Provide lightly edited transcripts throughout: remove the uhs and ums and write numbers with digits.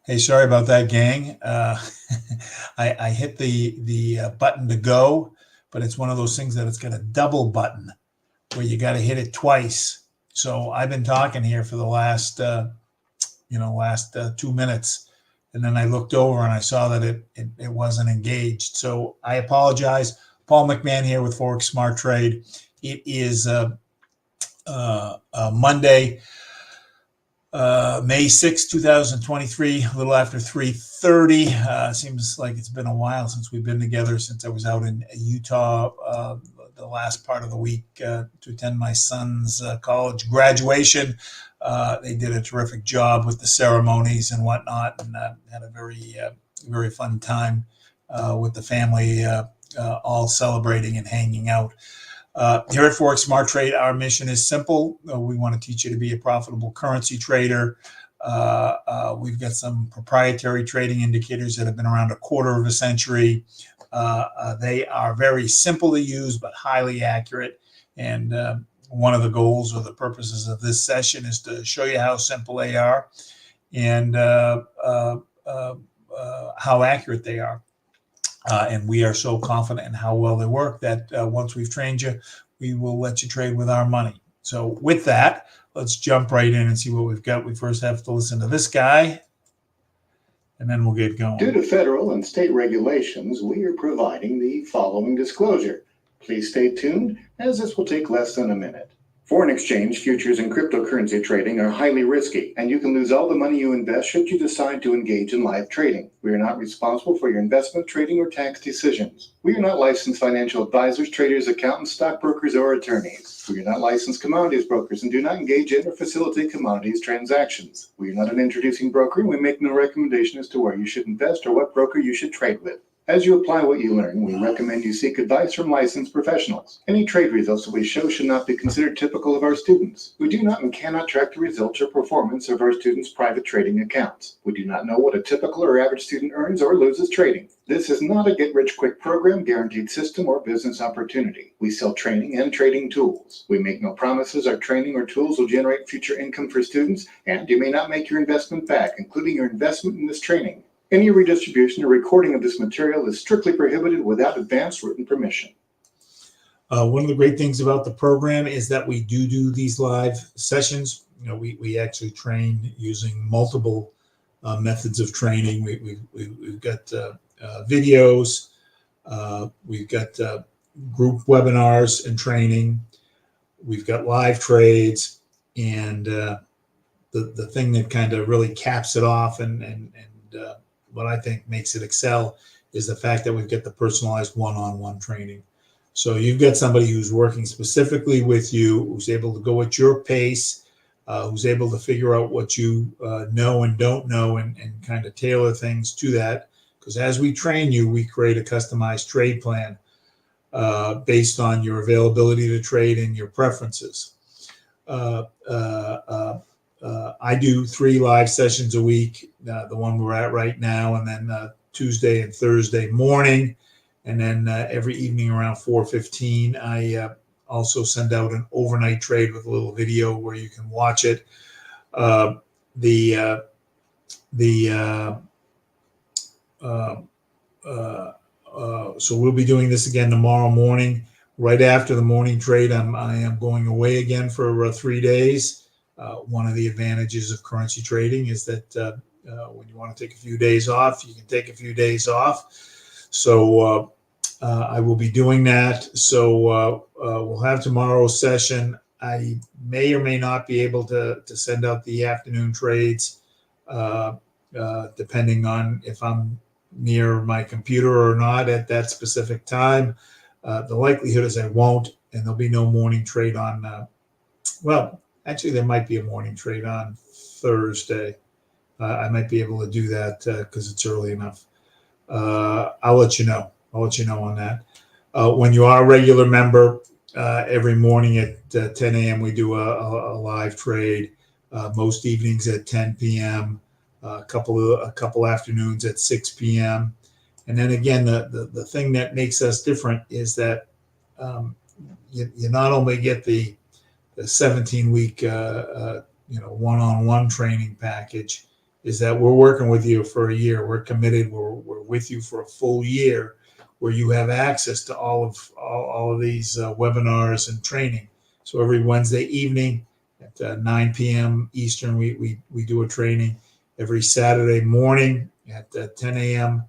Hey, sorry about that, gang. I hit the button to go, but it's one of those things that it's got a double button where you got to hit it twice. So I've been talking here for the last 2 minutes, and then I looked over and I saw that it wasn't engaged. So I apologize. Paul McMann here with Forex Smart Trade. It is Monday, May 6, 2023, a little after 3:30. Seems like it's been a while since we've been together, since I was out in Utah the last part of the week to attend my son's college graduation. They did a terrific job with the ceremonies and whatnot, and had a very fun time with the family, all celebrating and hanging out. Here at Forex Smart Trade, our mission is simple. We want to teach you to be a profitable currency trader. We've got some proprietary trading indicators that have been around a quarter of a century. They are very simple to use, but highly accurate. And one of the goals or the purposes of this session is to show you how simple they are and how accurate they are. And we are so confident in how well they work that once we've trained you, we will let you trade with our money. So with that, let's jump right in and see what we've got. We first have to listen to this guy, and then we'll get going. Due to federal and state regulations, we are providing the following disclosure. Please stay tuned, as this will take less than a minute. Foreign exchange, futures, and cryptocurrency trading are highly risky, and you can lose all the money you invest should you decide to engage in live trading. We are not responsible for your investment, trading, or tax decisions. We are not licensed financial advisors, traders, accountants, stockbrokers, or attorneys. We are not licensed commodities brokers and do not engage in or facilitate commodities transactions. We are not an introducing broker, and we make no recommendation as to where you should invest or what broker you should trade with. As you apply what you learn, we recommend you seek advice from licensed professionals. Any trade results that we show should not be considered typical of our students. We do not and cannot track the results or performance of our students' private trading accounts. We do not know what a typical or average student earns or loses trading. This is not a get-rich-quick program, guaranteed system, or business opportunity. We sell training and trading tools. We make no promises our training or tools will generate future income for students, and you may not make your investment back, including your investment in this training. Any redistribution or recording of this material is strictly prohibited without advance written permission. One of the great things about the program is that we do these live sessions. We actually train using multiple methods of training. We've got videos. We've got group webinars and training. We've got live trades, and the thing that kind of really caps it off and what I think makes it excel is the fact that we've got the personalized one-on-one training. So you've got somebody who's working specifically with you, who's able to go at your pace, who's able to figure out what you know and don't know and kind of tailor things to that. Because as we train you, we create a customized trade plan based on your availability to trade and your preferences. I do 3 live sessions a week, the one we're at right now, and then Tuesday and Thursday morning. And then every evening around 4:15, I also send out an overnight trade with a little video where you can watch it. So we'll be doing this again tomorrow morning. Right after the morning trade, I am going away again for 3 days. One of the advantages of currency trading is that when you want to take a few days off, you can take a few days off. So I will be doing that. So we'll have tomorrow's session. I may or may not be able to send out the afternoon trades, depending on if I'm near my computer or not at that specific time. The likelihood is I won't, and there'll be no morning trade on, actually, there might be a morning trade on Thursday. I might be able to do that because it's early enough. I'll let you know. I'll let you know on that. When you are a regular member, every morning at 10 a.m. we do a live trade. Most evenings at 10 p.m. A couple afternoons at 6 p.m. And then again, the thing that makes us different is that you not only get the 17-week one-on-one training package, is that we're working with you for a year. We're committed. We're with you for a full year, where you have access to all of these webinars and training. So every Wednesday evening at 9 p.m. Eastern, we do a training. Every Saturday morning at 10 a.m.,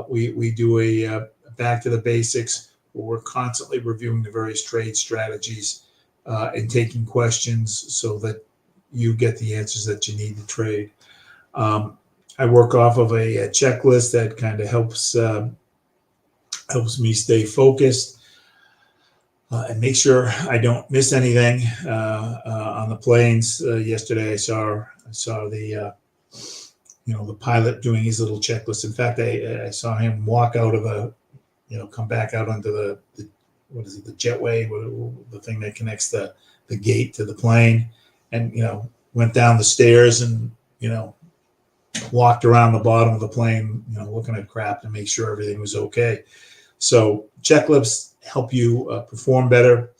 we do a back to the basics, where we're constantly reviewing the various trade strategies and taking questions so that you get the answers that you need to trade. I work off of a checklist that kind of helps me stay focused and make sure I don't miss anything. On the planes yesterday, I saw the the pilot doing his little checklist. In fact, I saw him walk out of come back out onto the what is it, the jetway, the thing that connects the gate to the plane, and went down the stairs and walked around the bottom of the plane, looking at crap to make sure everything was okay. So checklists help you perform better.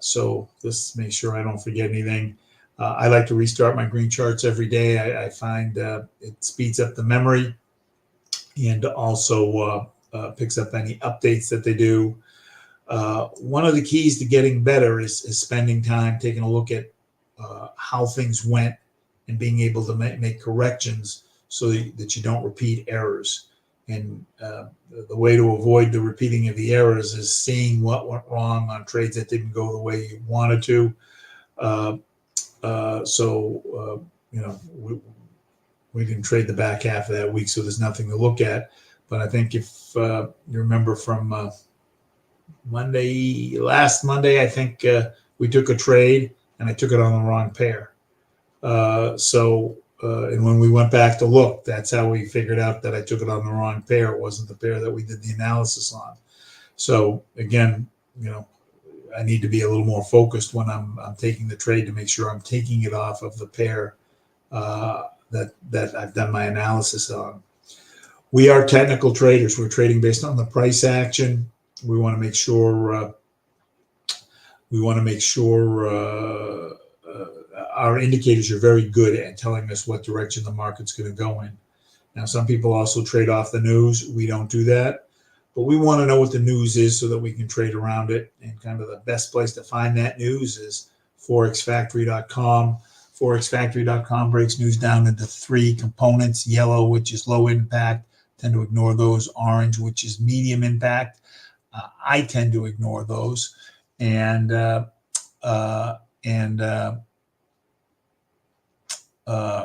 So just make sure I don't forget anything. I like to restart my green charts every day. I find it speeds up the memory, and also picks up any updates that they do. One of the keys to getting better is spending time taking a look at how things went and being able to make corrections so that you don't repeat errors. And the way to avoid the repeating of the errors is seeing what went wrong on trades that didn't go the way you wanted to. We didn't trade the back half of that week, so there's nothing to look at. But I think if you remember from last Monday, I think we took a trade and I took it on the wrong pair. And when we went back to look, that's how we figured out that I took it on the wrong pair. It wasn't the pair that we did the analysis on. So again, I need to be a little more focused when I'm taking the trade to make sure I'm taking it off of the pair that I've done my analysis on. We are technical traders. We're trading based on the price action. We want to make sure our indicators are very good at telling us what direction the market's going to go in. Now, some people also trade off the news. We don't do that, but we want to know what the news is so that we can trade around it. And kind of the best place to find that news is forexfactory.com. Forexfactory.com breaks news down into 3 components: yellow, which is low impact, tend to ignore those; orange, which is medium impact, I tend to ignore those; and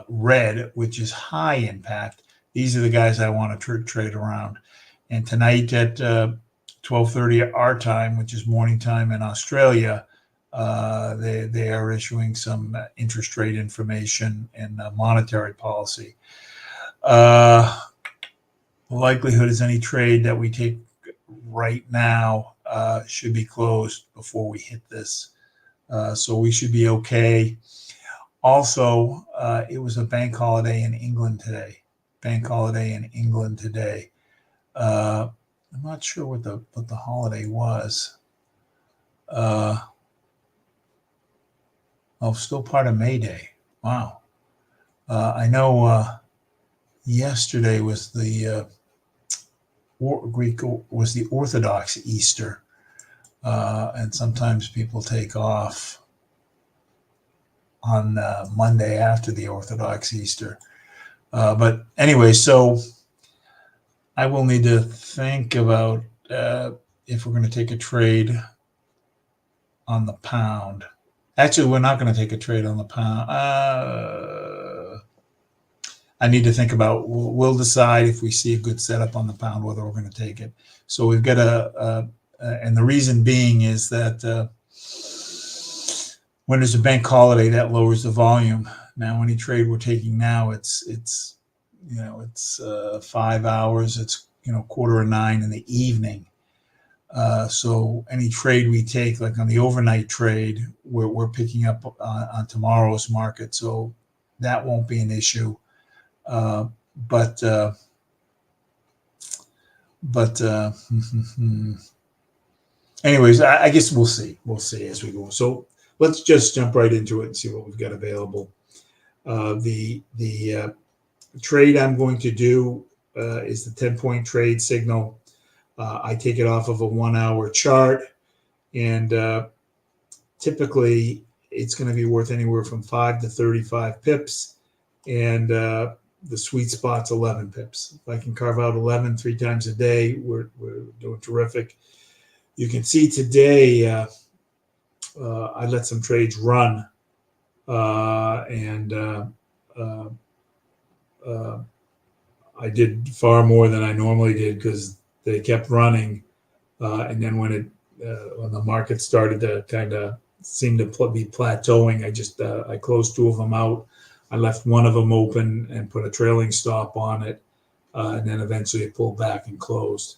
red, which is high impact. These are the guys I want to trade around. And tonight at 12:30 our time, which is morning time in Australia, they are issuing some interest rate information and monetary policy. The likelihood is any trade that we take right now should be closed before we hit this. So we should be okay. Also, it was a bank holiday in England today. I'm not sure what the holiday was. Still part of May Day. Wow. I know yesterday was the Orthodox Easter, and sometimes people take off on Monday after the Orthodox Easter. But anyway, so I will need to think about if we're going to take a trade on the pound. Actually, we're not going to take a trade on the pound. I need to think about, we'll decide if we see a good setup on the pound, whether we're going to take it. So we've got and the reason being is that when there's a bank holiday, that lowers the volume. Now, any trade we're taking now, it's 5 hours. It's 8:45 in the evening. So any trade we take, like on the overnight trade, we're picking up on tomorrow's market. So that won't be an issue. Anyways, I guess we'll see as we go. So let's just jump right into it and see what we've got available. The trade I'm going to do is the 10-point trade signal. I take it off of a 1-hour chart, and typically it's going to be worth anywhere from 5 to 35 pips, and the sweet spot's 11 pips. If I can carve out 11 3 times a day, we're doing terrific. You can see today I let some trades run, and I did far more than I normally did because they kept running. And then when the market started to kind of seem to be plateauing, I closed 2 of them out. I left 1 of them open and put a trailing stop on it, and then eventually it pulled back and closed.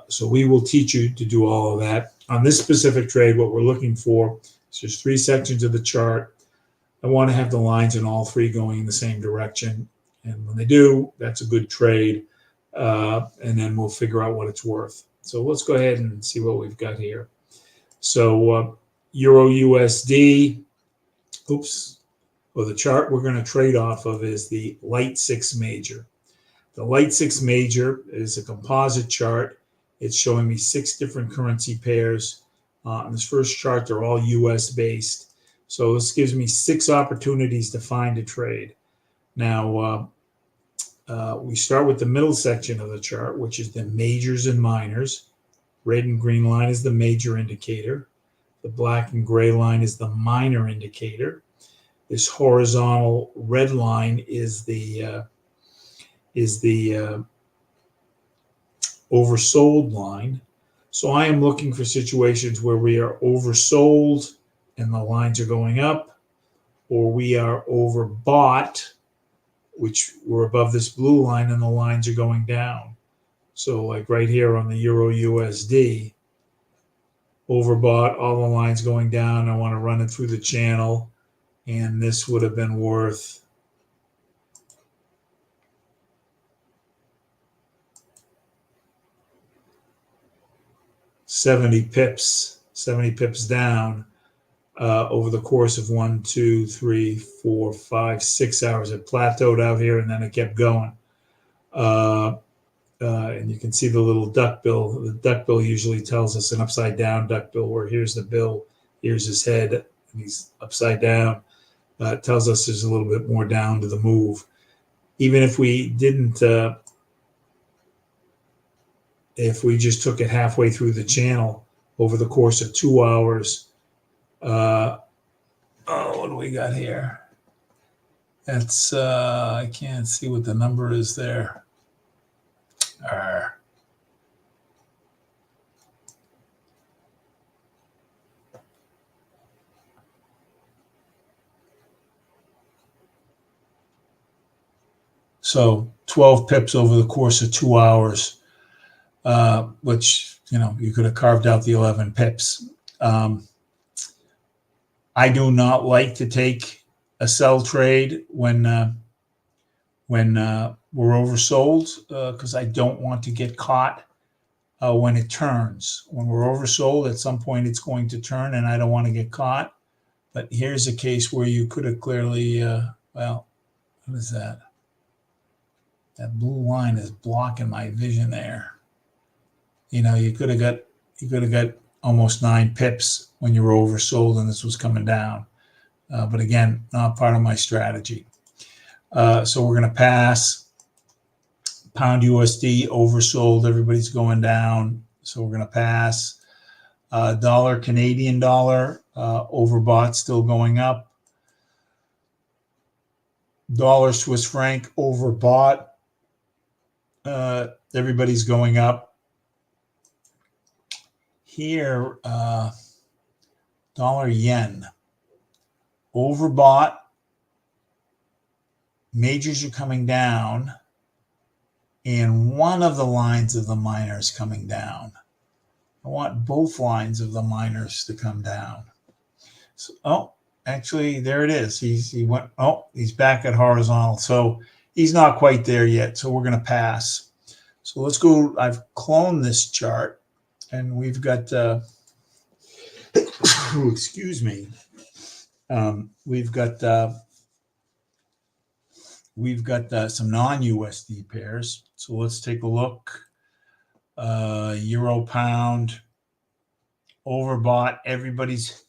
So we will teach you to do all of that. On this specific trade, what we're looking for is just 3 sections of the chart. I want to have the lines in all 3 going in the same direction. And when they do, that's a good trade. And then we'll figure out what it's worth. So let's go ahead and see what we've got here. So Euro USD, the chart we're going to trade off of is the light 6 major. The light 6 major is a composite chart. It's showing me 6 different currency pairs. On this first chart, they're all US based. So this gives me 6 opportunities to find a trade. Now, we start with the middle section of the chart, which is the majors and minors. Red and green line is the major indicator. The black and gray line is the minor indicator. This horizontal red line is the oversold line. So I am looking for situations where we are oversold and the lines are going up, or we are overbought, which we're above this blue line and the lines are going down. So like right here on the Euro USD, overbought, all the lines going down. I want to run it through the channel, and this would have been worth $70 pips down over the course of 1, 2, 3, 4, 5, 6 hours. It plateaued out here and then it kept going. And you can see the little duckbill. The duckbill usually tells us an upside down duckbill, where here's the bill, here's his head, and he's upside down. It tells us there's a little bit more down to the move. Even if we didn't, if we just took it halfway through the channel over the course of 2 hours, what do we got here? That's, I can't see what the number is there. So 12 pips over the course of 2 hours, which, you could have carved out the 11 pips. I do not like to take a sell trade when we're oversold, because I don't want to get caught when it turns. When we're oversold, at some point it's going to turn, and I don't want to get caught. But here's a case where you could have clearly, what is that? That blue line is blocking my vision there. You could have got almost 9 pips when you were oversold and this was coming down. But again, not part of my strategy. So we're going to pass. Pound USD oversold. Everybody's going down. So we're going to pass. Dollar Canadian dollar overbought, still going up. Dollar Swiss franc overbought. Everybody's going up. Here, dollar yen overbought. Majors are coming down, and one of the lines of the minor is coming down. I want both lines of the minors to come down. So, actually, there it is. He went. He's back at horizontal. So he's not quite there yet. So we're going to pass. So let's go. I've cloned this chart, and we've got. Excuse me. We've got we've got some non-USD pairs. So let's take a look. Euro pound overbought. Everybody's,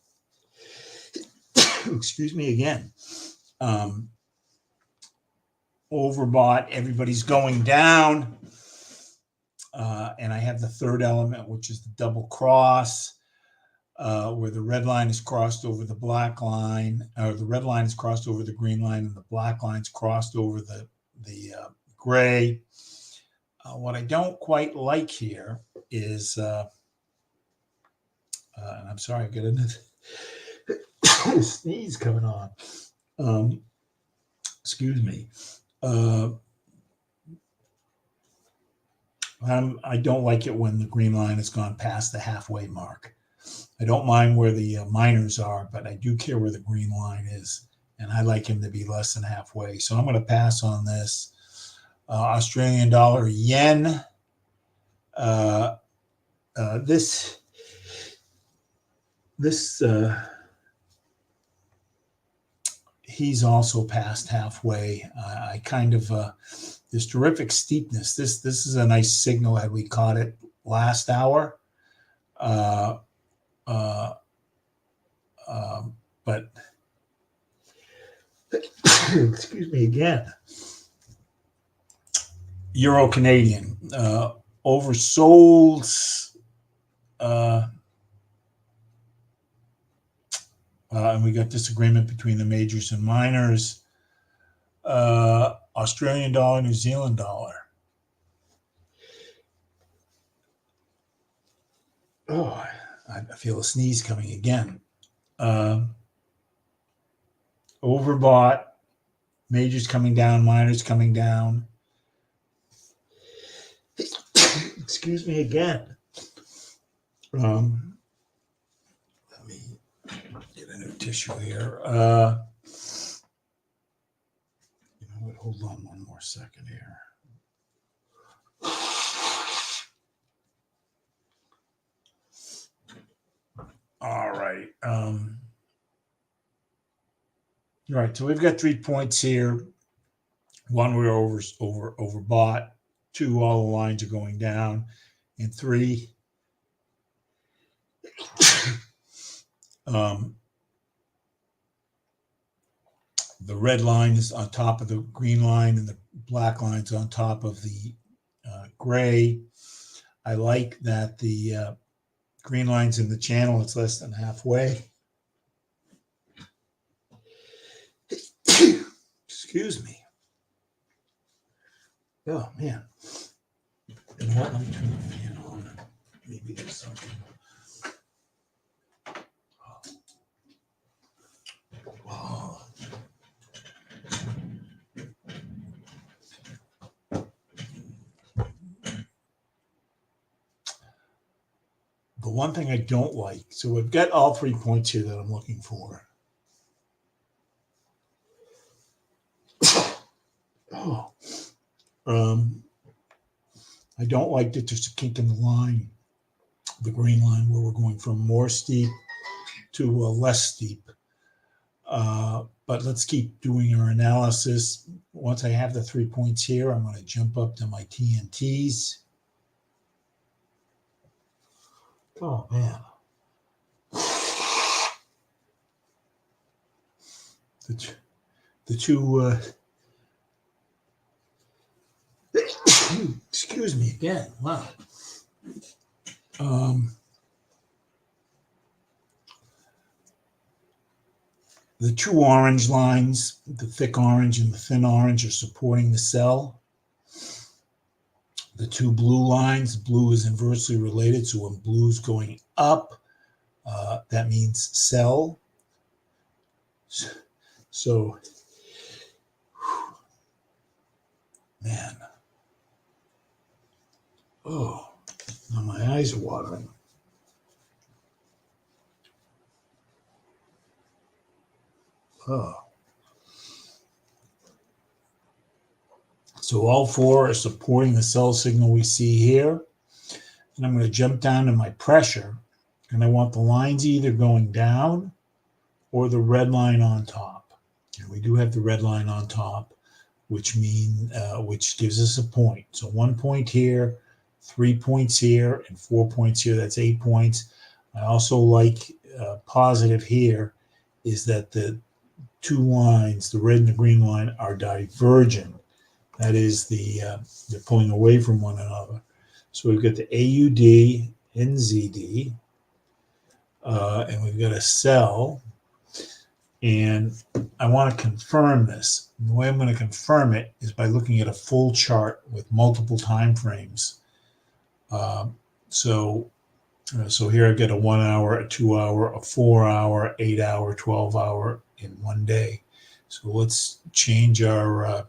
excuse me again. Overbought. Everybody's going down. And I have the third element, which is the double cross, where the red line is crossed over the black line, or the red line is crossed over the green line, and the black line's crossed over the gray. What I don't quite like here is, and I'm sorry, I've got a sneeze coming on. Excuse me. I don't like it when the green line has gone past the halfway mark. I don't mind where the minors are, but I do care where the green line is, and I like him to be less than halfway. So I'm going to pass on this. Australian dollar, yen. He's also past halfway. I kind of this terrific steepness. This is a nice signal had we caught it last hour. But excuse me again. Euro Canadian oversold, and we got disagreement between the majors and minors. Australian dollar, New Zealand dollar. Oh, I feel a sneeze coming again. Overbought, majors coming down, minors coming down. Excuse me again. Let me get a new tissue here. You know what? Hold on one more second here. All right. All right. So we've got 3 points here. One, we're overbought. 2, all the lines are going down. And 3, the red line is on top of the green line and the black line's on top of the gray. I like that the green line's in the channel. It's less than halfway. Excuse me. Oh, man. You know what? Let me turn the fan on. Maybe there's something. Oh. The one thing I don't like, so we've got all 3 points here that I'm looking for. Oh. I don't like that there's a kink in the line, the green line, where we're going from more steep to less steep. But let's keep doing our analysis. Once I have the 3 points here, I'm going to jump up to my TNTs. Oh, man. The two excuse me again. Wow. The 2 orange lines, the thick orange and the thin orange, are supporting the sell. The 2 blue lines, blue is inversely related, so when blue's going up, that means sell. So, man. Oh, now my eyes are watering. Oh. So all 4 are supporting the sell signal we see here. And I'm going to jump down to my pressure. And I want the lines either going down or the red line on top. And we do have the red line on top. which gives us a point. So 1 point here, 3 points here, and 4 points here. That's 8 points. I also like positive here is that the two lines, the red and the green line, are divergent. That is, they're pulling away from one another. So we've got the AUD, NZD, and we've got a sell. And I want to confirm this. And the way I'm going to confirm it is by looking at a full chart with multiple time frames. So here I've got a 1 hour, a 2 hour, a 4 hour, 8 hour, 12 hour in one day. So let's change our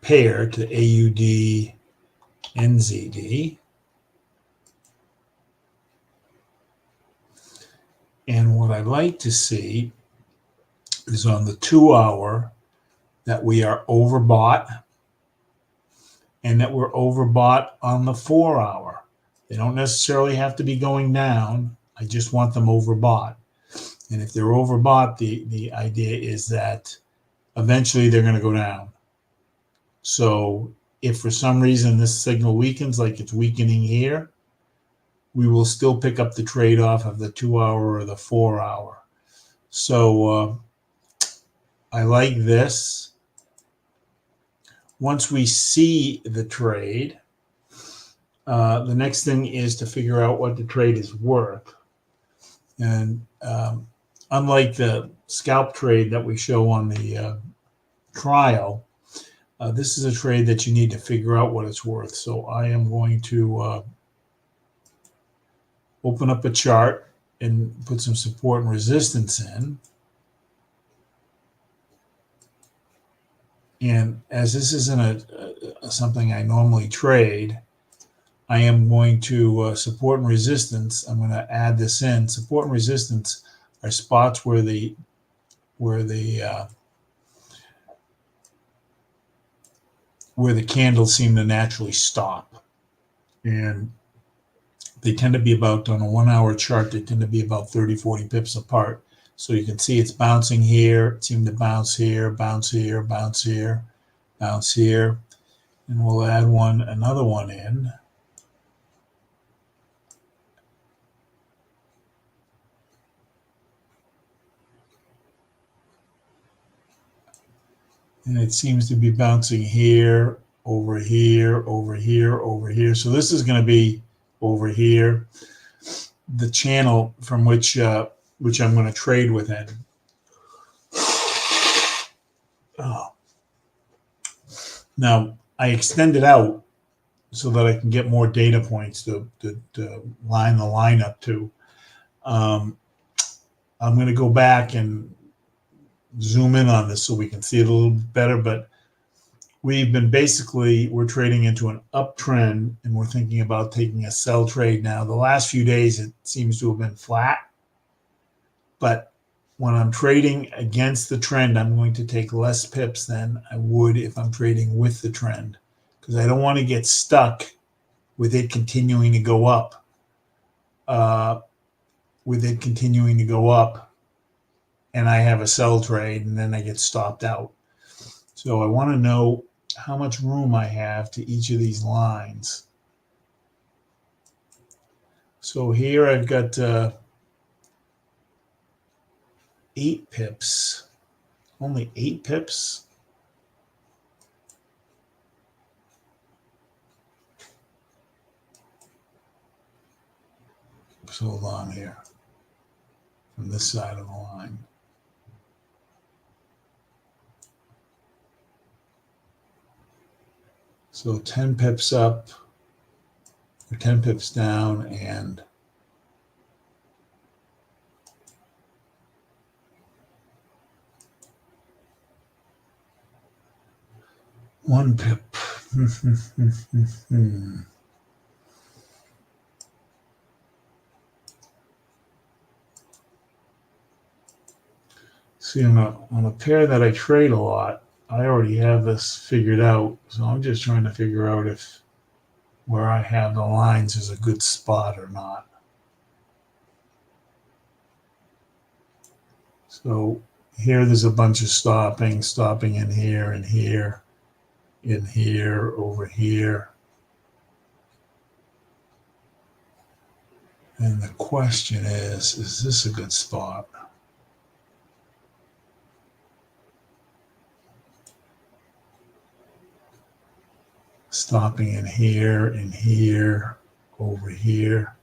pair to AUD NZD. And what I'd like to see is on the 2 hour that we are overbought, and that we're overbought on the 4 hour. They don't necessarily have to be going down. I just want them overbought. And if they're overbought, the idea is that eventually they're going to go down. So if for some reason this signal weakens, like it's weakening here, we will still pick up the trade-off of the 2 hour or the 4 hour. So I like this. Once we see the trade, the next thing is to figure out what the trade is worth. And unlike the scalp trade that we show on the trial, this is a trade that you need to figure out what it's worth. So I am going to open up a chart and put some support and resistance in. And as this isn't something I normally trade, I am going to support and resistance. I'm going to add this in. Support and resistance are spots where the candles seem to naturally stop, and they tend to be about, on a 1 hour chart, they tend to be about 30-40 pips apart. So you can see it's bouncing here, it seemed to bounce here, bounce here, bounce here, bounce here. And we'll add another one in. And it seems to be bouncing here, over here, over here, over here. So this is going to be over here, the channel from which I'm going to trade within. Oh. Now, I extend it out so that I can get more data points to line the line up to. I'm going to go back and zoom in on this so we can see it a little better, but we're trading into an uptrend, and we're thinking about taking a sell trade now. The last few days, it seems to have been flat, but when I'm trading against the trend, I'm going to take less pips than I would if I'm trading with the trend, because I don't want to get stuck with it continuing to go up. And I have a sell trade, and then I get stopped out. So I want to know how much room I have to each of these lines. So here I've got 8 pips, only 8 pips. So hold on here from this side of the line. So 10 pips up or 10 pips down, and one pip. See, on a pair that I trade a lot, I already have this figured out. So I'm just trying to figure out if where I have the lines is a good spot or not. So So here there's a bunch of stopping in here and here, in here, over here. And the question is this a good spot? Stopping in here, over here.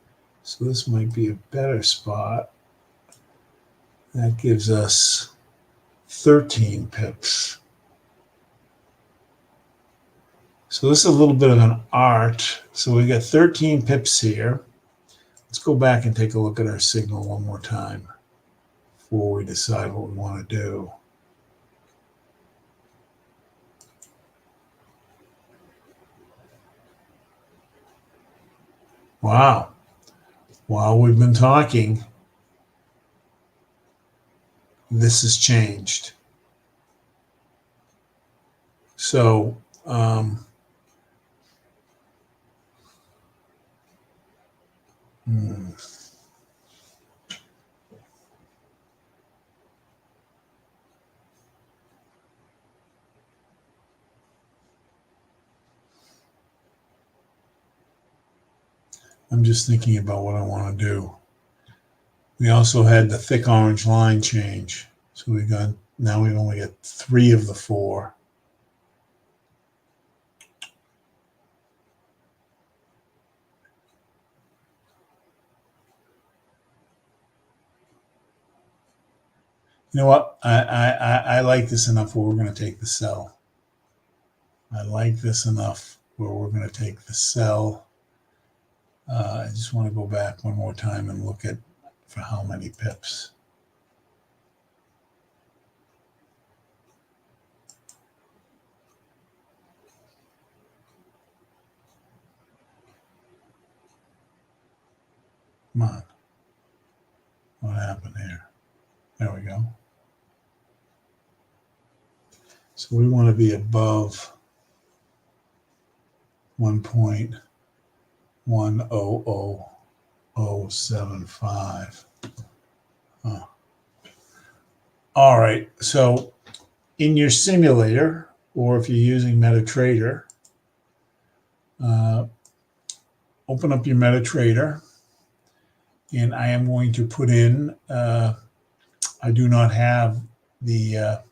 So this might be a better spot. That gives us 13 pips. So this is a little bit of an art. So we got 13 pips here. Let's go back and take a look at our signal one more time before we decide what we want to do. Wow. While we've been talking, this has changed. So, I'm just thinking about what I want to do. We also had the thick orange line change. So now we've only got 3 of the 4. You know what? I like this enough where we're going to take the sell. I like this enough where we're going to take the sell. I just want to go back one more time and look at for how many pips. Come on. What happened here? There we go. So we want to be above 1.100075. Huh. All right. So in your simulator, or if you're using MetaTrader, open up your MetaTrader, and I am going to put in, I do not have the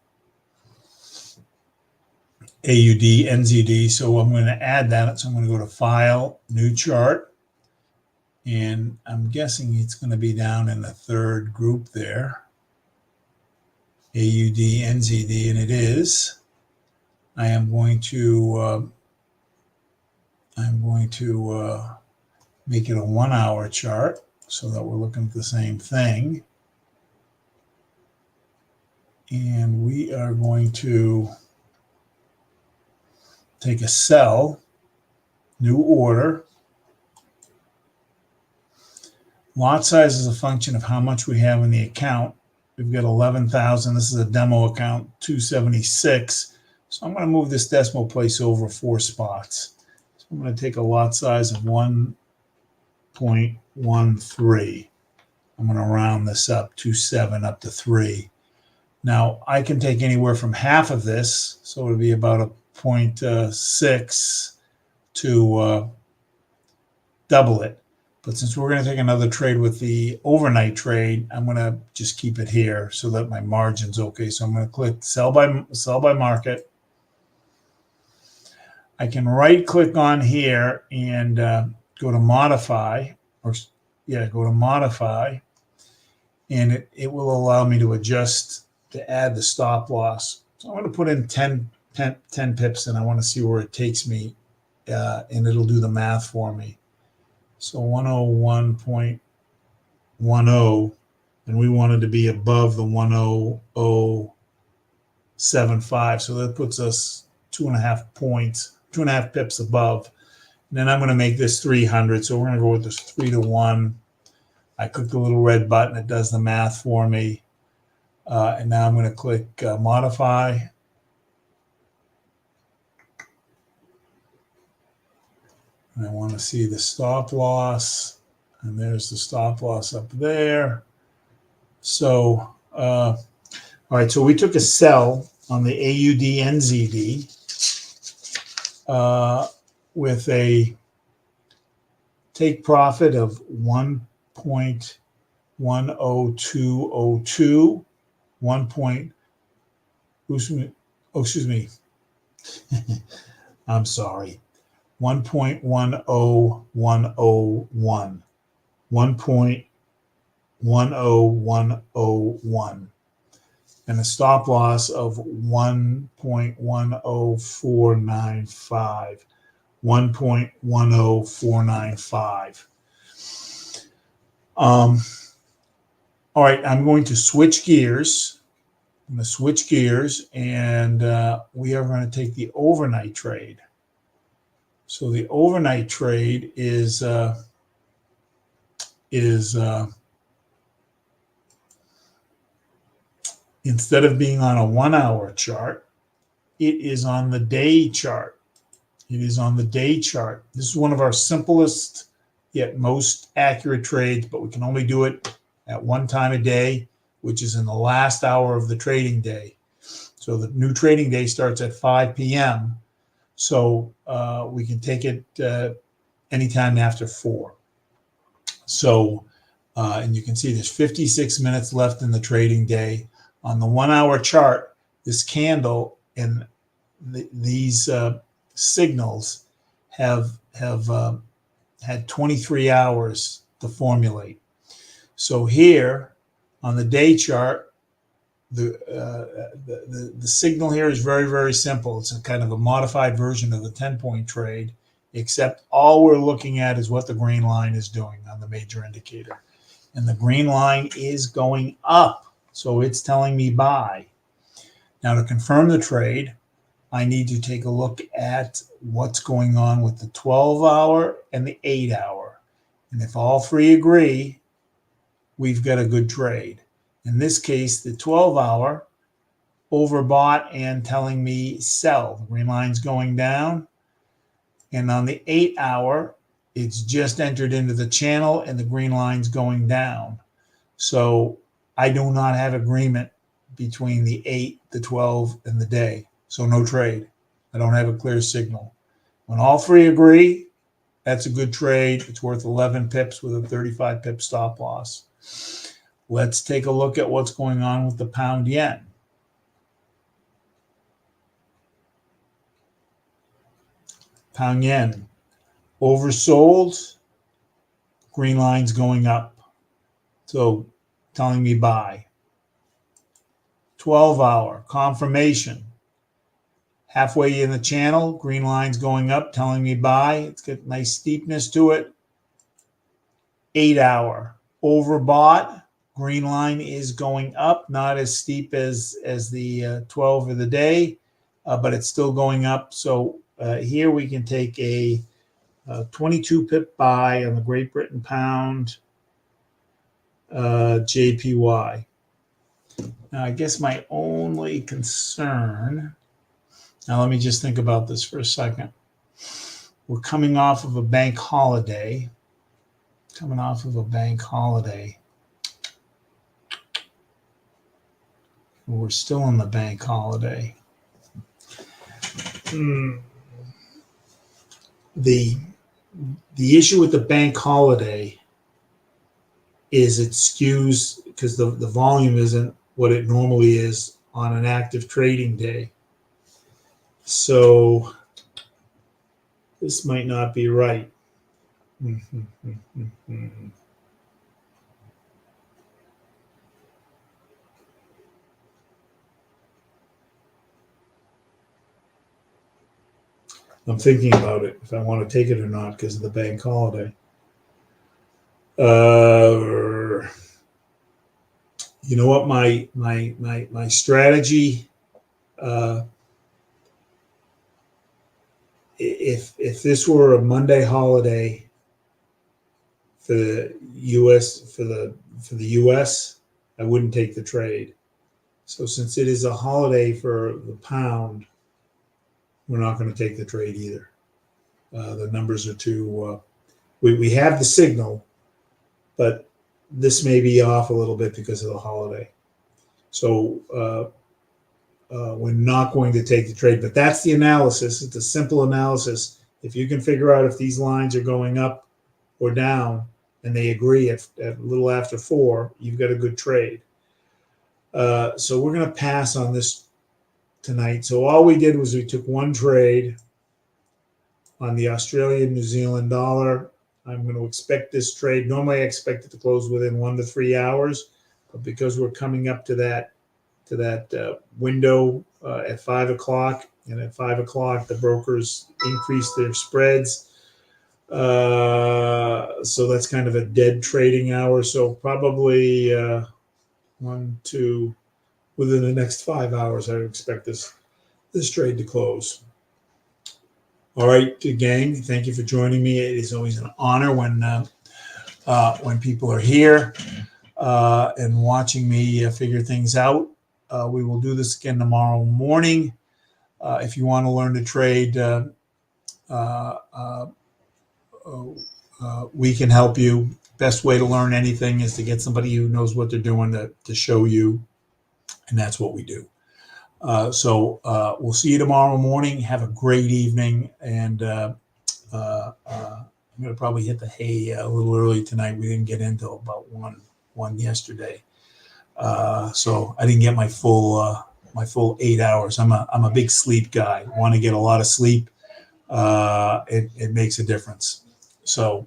AUD, NZD, so I'm going to add that. So I'm going to go to File, New Chart, and I'm guessing it's going to be down in the third group there. AUD, NZD, and it is. I am going to make it a 1 hour chart so that we're looking at the same thing. And we are going to take a sell, new order. Lot size is a function of how much we have in the account. We've got 11,000. This is a demo account, 276. So I'm going to move this decimal place over 4 spots. So I'm going to take a lot size of 1.13. I'm going to round this up, 27 up to 3. Now, I can take anywhere from half of this, so it would be about a 0.6 to double it. But since we're going to take another trade with the overnight trade, I'm going to just keep it here so that my margin's okay. So I'm going to click sell by market. I can right click on here and go to modify, go to modify, and it will allow me to adjust to add the stop loss. So I'm going to put in 10 pips, and I want to see where it takes me, and it'll do the math for me. So 101.10, and we wanted to be above the 10075. So that puts us 2.5 pips above. And then I'm going to make this 300. So we're going to go with this 3 to 1. I click the little red button. It does the math for me. And now I'm going to click modify. And I want to see the stop loss. And there's the stop loss up there. So All right, so we took a sell on the AUD NZD with a take profit of 1.10202, 1. Excuse me. I'm sorry. 1.10101. 1.10101. And a stop loss of 1.10495. 1.10495. All right, I'm going to switch gears. I'm going to switch gears, and we are going to take the overnight trade. So the overnight trade is instead of being on a 1 hour chart, it is on the day chart. It is on the day chart. This is one of our simplest yet most accurate trades, but we can only do it at one time a day, which is in the last hour of the trading day. So the new trading day starts at 5 p.m. So we can take it anytime after 4. So, and you can see there's 56 minutes left in the trading day. On the 1 hour chart, this candle and these signals have had 23 hours to formulate. So here on the day chart, the signal here is very, very simple. It's a kind of a modified version of the 10-point trade, except all we're looking at is what the green line is doing on the major indicator. And the green line is going up. So it's telling me buy. Now to confirm the trade, I need to take a look at what's going on with the 12-hour and the 8-hour. And if all three agree, we've got a good trade. In this case, the 12-hour overbought and telling me sell. The green line's going down. And on the 8-hour, it's just entered into the channel and the green line's going down. So I do not have agreement between the 8, the 12, and the day. So no trade. I don't have a clear signal. When all three agree, that's a good trade. It's worth 11 pips with a 35 pip stop loss. Let's take a look at what's going on with the pound yen. Pound yen oversold, green line's going up. So telling me buy. 12-hour confirmation. Halfway in the channel, green line's going up, telling me buy. It's got nice steepness to it. 8-hour overbought. Green line is going up, not as steep as the 12 of the day, but it's still going up. So here we can take a 22 pip buy on the Great Britain pound JPY. Now, I guess my only concern, now let me just think about this for a second. We're coming off of a bank holiday. We're still in the bank holiday. The issue with the bank holiday is it skews because the volume isn't what it normally is on an active trading day. So this might not be right. I'm thinking about it, if I want to take it or not because of the bank holiday. You know what my strategy, if this were a Monday holiday for the US, I wouldn't take the trade. So since it is a holiday for the pound, we're not going to take the trade either. The numbers are too. We have the signal, but this may be off a little bit because of the holiday. So we're not going to take the trade, but that's the analysis. It's a simple analysis. If you can figure out if these lines are going up or down, and they agree at a little after 4, you've got a good trade. So we're going to pass on this tonight. So all we did was we took one trade on the Australian New Zealand dollar. I'm going to expect this trade. Normally I expect it to close within 1 to 3 hours, but because we're coming up to that window at 5 o'clock, and at 5 o'clock the brokers increase their spreads. So that's kind of a dead trading hour. So probably 1, 2, within the next 5 hours, I would expect this trade to close. All right, gang, thank you for joining me. It is always an honor when people are here and watching me figure things out. We will do this again tomorrow morning. If you want to learn to trade, we can help you. Best way to learn anything is to get somebody who knows what they're doing to show you, and that's what we do. So we'll see you tomorrow morning. Have a great evening, and I'm going to probably hit the hay a little early tonight. We didn't get in until about one yesterday, so I didn't get my full 8 hours. I'm a big sleep guy. Want to get a lot of sleep. It makes a difference. So,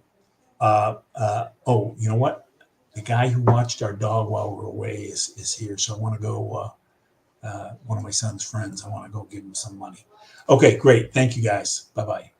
you know what? The guy who watched our dog while we were away is here. So I want to go. One of my son's friends. I want to go give him some money. Okay, great. Thank you, guys. Bye-bye.